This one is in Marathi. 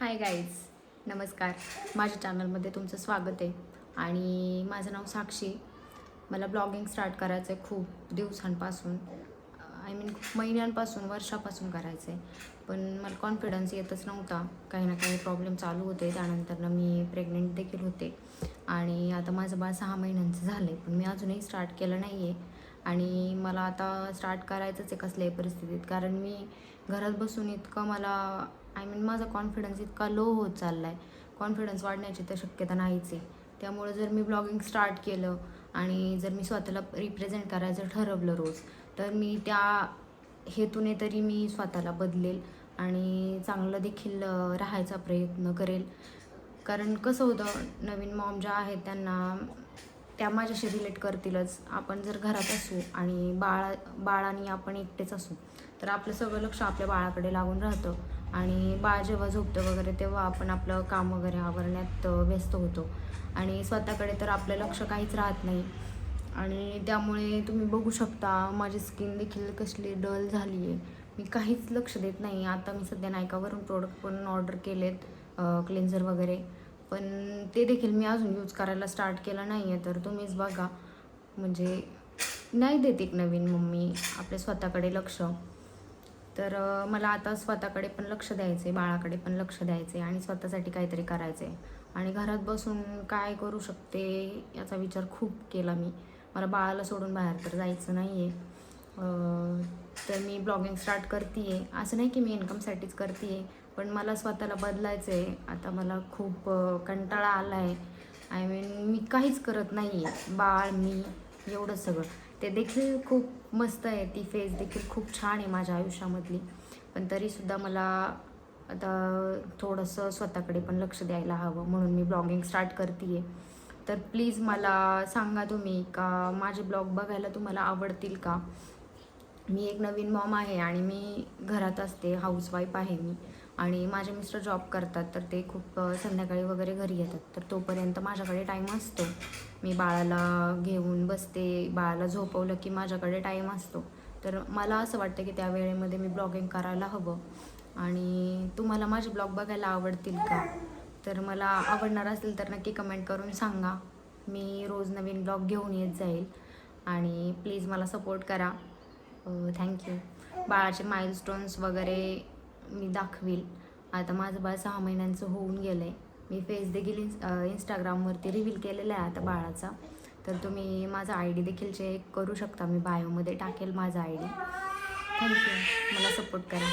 हाय गाईज, नमस्कार. माझ्या चॅनलमध्ये तुमचं स्वागत आहे. आणि माझं नाव साक्षी. मला ब्लॉगिंग स्टार्ट करायचं आहे खूप दिवसांपासून, खूप महिन्यांपासून, वर्षापासून करायचं आहे. पण मला कॉन्फिडन्स येतच नव्हता. काही ना काही प्रॉब्लेम चालू होते. त्यानंतर मी प्रेग्नेंट देखील होते आणि आता माझं बाळ 6 महिन्यांचं झालं आहे, पण मी अजूनही स्टार्ट केलं नाही आहे. आणि मला आता स्टार्ट करायचंच आहे कसल्याही परिस्थितीत, कारण मी घरात बसून इतकं माझा कॉन्फिडन्स इतका लो होत चालला आहे. कॉन्फिडन्स वाढण्याची तर शक्यता नाहीच आहे. त्यामुळे जर मी ब्लॉगिंग स्टार्ट केलं आणि जर मी स्वतःला रिप्रेझेंट करायचं ठरवलं रोज, तर मी त्या हेतूने तरी मी स्वतःला बदलेल आणि चांगलं देखील राहायचा प्रयत्न करेल. कारण कसं होतं, नवीन मॉम ज्या आहेत त्या माझ्याशी रिलेट करतीलच. आपण जर घरात असू आणि बाळाने आपण एकटेच असू, तर आपलं सगळं लक्ष आपल्या बाळाकडे लागून राहतं आणि बाळ जेव्हा झोपतं वगैरे तेव्हा आपण आपलं काम वगैरे आवरण्यात व्यस्त होतो आणि स्वतःकडे तर आपलं लक्ष काहीच राहत नाही. आणि त्यामुळे तुम्ही बघू शकता, माझी स्किन देखील कसली डल झाली आहे. मी काहीच लक्ष देत नाही. आता मी सध्या नायकावरून प्रोडक्ट पण ऑर्डर केलेत, क्लेन्झर वगैरे, पण ते देखील मी अजून यूज करायला स्टार्ट केलं नाही आहे. तर तुम्हीच बघा, म्हणजे नाही देत एक नवीन मम्मी आपल्या स्वतःकडे लक्ष. तर मला आता स्वतःकडे पण लक्ष द्यायचं आहे, बाळाकडे पण लक्ष द्यायचं आहे आणि स्वतःसाठी काहीतरी करायचं आहे. आणि घरात बसून काय करू शकते याचा विचार खूप केला मी. मला बाळाला सोडून बाहेर तर जायचं नाही आहे. तर मी ब्लॉगिंग स्टार्ट करते आहे. असं नाही की मी इन्कमसाठीच करते आहे, पण मला स्वतःला बदलायचं आहे. आता मला खूप कंटाळा आला आहे. मी काहीच करत नाही आहे. बाळ, मी, एवढं सगळं. ते देखील खूप मस्त आहे, ती फेज देखील खूप छान आहे माझ्या आयुष्यामधली. पण तरीसुद्धा मला आता थोडंसं स्वतःकडे पण लक्ष द्यायला हवं, म्हणून मी ब्लॉगिंग स्टार्ट करते आहे. तर प्लीज मला सांगा तुम्ही का माझे ब्लॉग बघायला तुम्हाला आवडतील का? मी एक नवीन मॉम आहे आणि मी घरात असते, हाऊसवाईफ आहे मी. आणि माझे मिस्टर जॉब करतात, तर ते खूप संध्याकाळी वगैरे घरी येतात. तर तोपर्यंत माझ्याकडे टाईम असतो. मी बाळाला घेऊन बसते, बाळाला झोपवलं की माझ्याकडे टाईम असतो. तर मला असं वाटतं की त्या वेळेमध्ये मी ब्लॉगिंग करायला हवं. आणि तुम्हाला माझे ब्लॉग बघायला आवडतील का? तर मला आवडणार असेल तर नक्की कमेंट करून सांगा. मी रोज नवीन ब्लॉग घेऊन येत जाईल आणि प्लीज मला सपोर्ट करा. थँक्यू. बाळाचे माइलस्टोन्स वगैरे मी दाखवील. आता माझं बाळ 6 महिन्यांचं होऊन गेलं आहे. मी फेस देखील इंस्टाग्रामवरती रिव्हील केलेला आहे आता बाळाचा. तर तुम्ही माझा ID देखील चेक करू शकता. मी बायोमध्ये टाकेल माझा ID. थँक्यू. मला सपोर्ट करा.